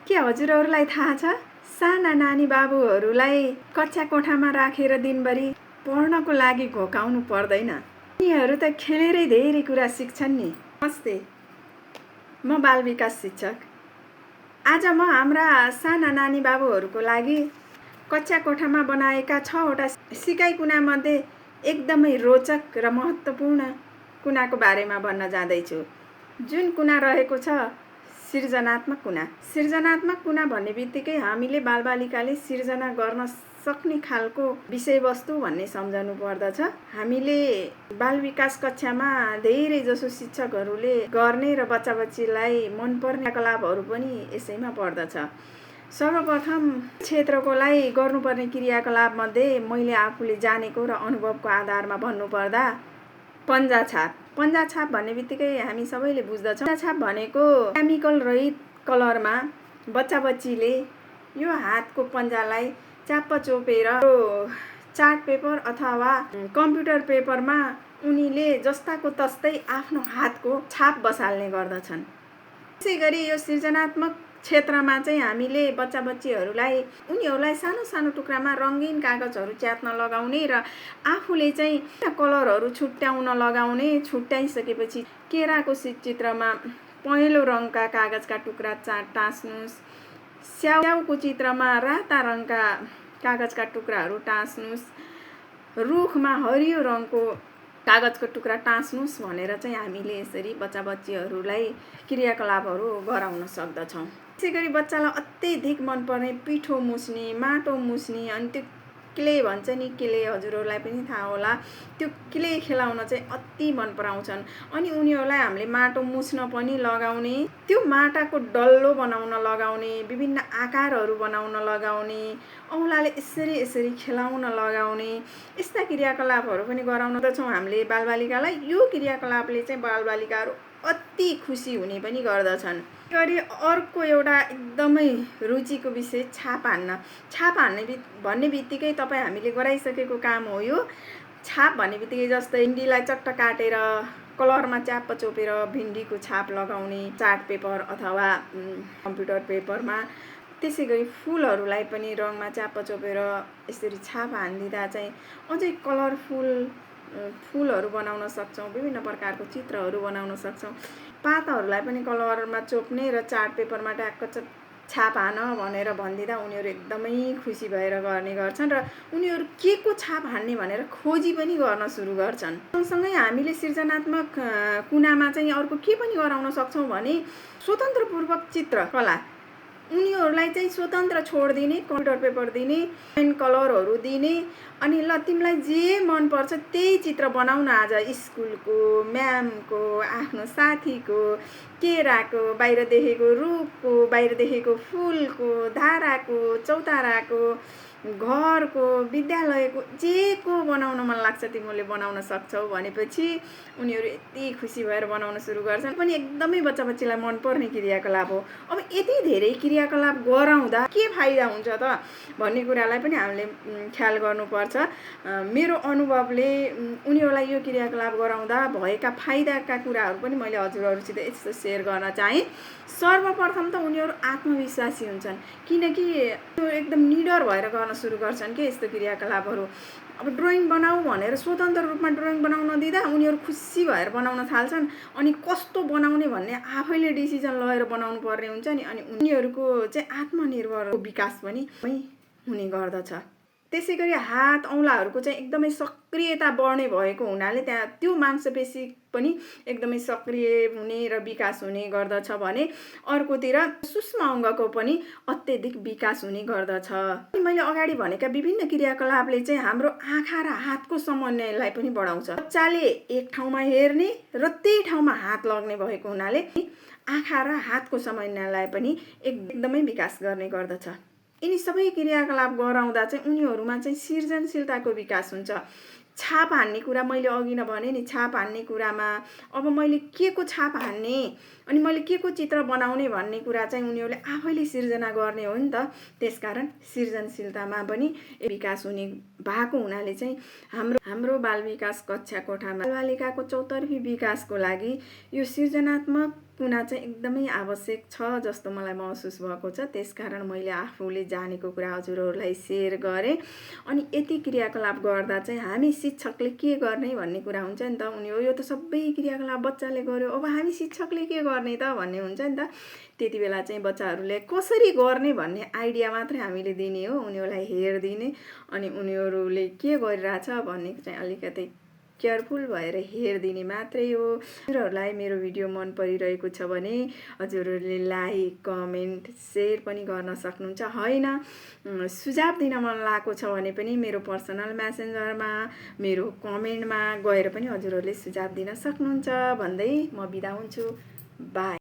के हजुरहरूलाई थाहा छ? साना नानी बाबुहरूलाई कक्षा कोठामा राखेर दिनभरि पढ्नको लागि घोकाउनु पर्दैन। उनीहरू त खेलेरै धेरै कुरा सिक्छन् नि। नमस्ते, म बाल विकास शिक्षक। आज म हाम्रा साना नानी बाबुहरूको लागि कक्षा कोठामा बनाएका 6वटा सिकाइ कुनामध्ये एकदमै रोचक र महत्त्वपूर्ण कुनाको बारेमा भन्न जाँदैछु। जुन कुना रहेको छ सृजनात्मक कुना। सृजनात्मक कुना भन्ने बित्तिकै हामीले बालबालिकाले सिर्जना गर्न सक्ने खालको विषयवस्तु भन्ने सम्झनु पर्दछ। हामीले बाल विकास कक्षामा धेरै जसो शिक्षकहरूले गर्ने र बच्चा बच्चीलाई मनपर्ने क्रियाकलापहरू पनि यसैमा पर्दछ। सर्वप्रथम क्षेत्रकोलाई गर्नुपर्ने क्रियाकलापमध्ये मैले आफूले जानेको र अनुभवको आधारमा भन्नुपर्दा पन्जा छाप। पन्जा छाप भन्ने बित्तिकै हामी सबैले बुझ्दछौँ। पन्जा छाप भनेको केमिकल रहित कलरमा बच्चा बच्चीले यो हातको पन्जालाई च्याप्प चोपेर चार्ट पेपर अथवा कम्प्युटर पेपरमा उनीले जस्ताको तस्तै आफ्नो हातको छाप बसाल्ने गर्दछन्। त्यसै गरी यो सृजनात्मक क्षेत्रमा चाहिँ हामीले बच्चा बच्चीहरूलाई उनीहरूलाई सानो सानो टुक्रामा रङ्गीन कागजहरू च्यात्न लगाउने र आफूले चाहिँ कलरहरू छुट्याउन लगाउने। छुट्याइसकेपछि केराको चित्रमा पहेँलो रङका कागजका टुक्रा टाँस्नुस्, स्याउको चित्रमा राता रङका कागजका टुक्राहरू टाँस्नुस्, रुखमा हरियो रङको कागजको टुक्रा टाँस्नुस् भनेर चाहिँ हामीले यसरी बच्चा बच्चीहरूलाई क्रियाकलापहरू गराउन सक्दछौँ। त्यसै गरी बच्चालाई अत्यधिक मनपर्ने पिठो मुस्ने, माटो मुस्ने, अनि त्यो क्ले भन्छ नि, क्ले हजुरहरूलाई पनि थाहा होला। त्यो क्ले खेलाउन चाहिँ अति मन पराउँछन्। अनि उनीहरूलाई हामीले माटो मुस्न पनि लगाउने, त्यो माटाको डल्लो बनाउन लगाउने, विभिन्न आकारहरू बनाउन लगाउने, औँलाले यसरी यसरी खेलाउन लगाउने, यस्ता क्रियाकलापहरू पनि गराउँदछौँ हामीले बालबालिकालाई। यो क्रियाकलापले चाहिँ बालबालिकाहरू अति खुसी हुने पनि गर्दछन्। गरी अर्को एउटा एकदमै रुचिको विषय छाप हान्न। छाप हान्ने भन्ने बित्तिकै तपाईँ हामीले गराइसकेको काम हो यो। छाप भन्ने बित्तिकै जस्तै भिन्डीलाई चट्ट काटेर कलरमा च्याप्प चोपेर भिन्डीको छाप लगाउने चार्ट पेपर अथवा कम्प्युटर पेपरमा। त्यसै गरी फुलहरूलाई पनि रङमा च्याप्प चोपेर यसरी छाप हानिदिँदा चाहिँ अझै कलरफुल फुलहरू बनाउन सक्छौँ, विभिन्न प्रकारको चित्रहरू बनाउन सक्छौँ। पातहरूलाई पनि कलरमा चोप्ने र चार्ट पेपरमा ट्याक्क छाप हान भनेर भनिदिँदा उनीहरू एकदमै खुसी भएर गर्ने गर्छन् र उनीहरू के को छाप हान्ने भनेर खोजी पनि गर्न सुरु गर्छन्। सँगसँगै हामीले सृजनात्मक कुनामा चाहिँ अर्को के पनि गराउन सक्छौँ भने स्वतन्त्रपूर्वक चित्रकला। उनीहरूलाई चाहिँ स्वतन्त्र छोड दिने, कम्प्युटर पेपर दिने, पेन कलरहरू दिने, अनि ल तिमीलाई जे मनपर्छ त्यही चित्र बनाउन आज स्कुलको, म्यामको, आफ्नो साथीको, केराको, बाहिर देखेको रुखको, बाहिर देखेको फुलको, धाराको, चौताराको, घरको, विद्यालयको, जे को बनाउन मन लाग्छ तिमीले बनाउन सक्छौ भनेपछि उनीहरू यति खुसी भएर बनाउन सुरु गर्छन्। पनि एकदमै बच्चा बच्चीलाई मनपर्ने क्रियाकलाप हो। अब यति धेरै क्रियाकलाप गराउँदा के फाइदा हुन्छ त भन्ने कुरालाई पनि हामीले ख्याल गर्नुपर्छ। मेरो अनुभवले उनीहरूलाई यो क्रियाकलाप गराउँदा भएका फाइदाका कुराहरू पनि मैले हजुरहरूसित यस्तो सेयर गर्न चाहेँ। सर्वप्रथम त उनीहरू आत्मविश्वासी हुन्छन्, किनकि त्यो एकदम निडर भएर गर्न सुरु गर्छन् के यस्तो क्रियाकलापहरू। अब ड्रइङ बनाऊ भनेर स्वतन्त्र रूपमा ड्रइङ बनाउन दिँदा उनीहरू खुसी भएर बनाउन थाल्छन्। अनि कस्तो बनाउने भन्ने आफैले डिसिजन लिएर बनाउनु पर्ने हुन्छ नि। अनि उनीहरूको चाहिँ आत्मनिर्भर विकास पनि हुने गर्दछ। त्यसै गरी हात औँलाहरूको चाहिँ एकदमै सक्रियता बढ्ने भएको हुनाले त्यहाँ त्यो मांसपेशी पनि एकदमै सक्रिय हुने र विकास हुने गर्दछ भने अर्कोतिर सूक्ष्म अङ्गको पनि अत्यधिक विकास हुने गर्दछ। मैले अगाडि भनेका विभिन्न क्रियाकलापले चाहिँ हाम्रो आँखा र हातको समन्वयलाई पनि बढाउँछ। बच्चाले एक ठाउँमा हेर्ने र त्यही ठाउँमा हात लाग्ने भएको हुनाले आँखा र हातको समन्वयलाई पनि एकदमै विकास गर्ने गर्दछ। यिनी सबै क्रियाकलाप गराउँदा चाहिँ उनीहरूमा चाहिँ सृजनशीलताको विकास हुन्छ। छाप हान्ने कुरा मैले अघि नै भने नि, छाप हान्ने कुरामा अब मैले के को छाप हान्ने अनि मैले के को चित्र बनाउने भन्ने कुरा चाहिँ उनीहरूले आफैले सिर्जना गर्ने हो नि त। त्यसकारण सृजनशीलतामा पनि विकास हुने भएको हुनाले चाहिँ हाम्रो बाल विकास कक्षा कोठामा बालबालिकाको चौतर्फी विकासको लागि यो सृजनात्मक कुना चाहिँ एकदमै आवश्यक छ जस्तो मलाई महसुस भएको छ। त्यसकारण मैले आफूले जानेको कुरा हजुरहरूलाई सेयर गरेँ। अनि यति क्रियाकलाप गर्दा चाहिँ हामी शिक्षकले के गर्ने भन्ने कुरा हुन्छ नि त। यो त सबै क्रियाकलाप बच्चाले गर्यो, अब हामी शिक्षकले के गर्ने त भन्ने हुन्छ नि त। त्यति बेला चाहिँ बच्चाहरूले कसरी गर्ने भन्ने आइडिया मात्रै हामीले दिने हो, उनीहरूलाई हेरिदिने अनि उनीहरूले के गरिरहेछ भन्ने चाहिँ अलिकति केयरफुल भएर हेरिदिने मात्रै हो। हजुरहरूलाई मेरो भिडियो मन परिरहेको छ भने हजुरहरूले लाइक, कमेन्ट, सेयर पनि गर्न सक्नुहुन्छ। होइन सुझाव दिन मन लागेको छ भने पनि मेरो पर्सनल मेसेन्जरमा मेरो कमेन्टमा गएर पनि हजुरहरूले सुझाव दिन सक्नुहुन्छ भन्दै म बिदा हुन्छु। बाई।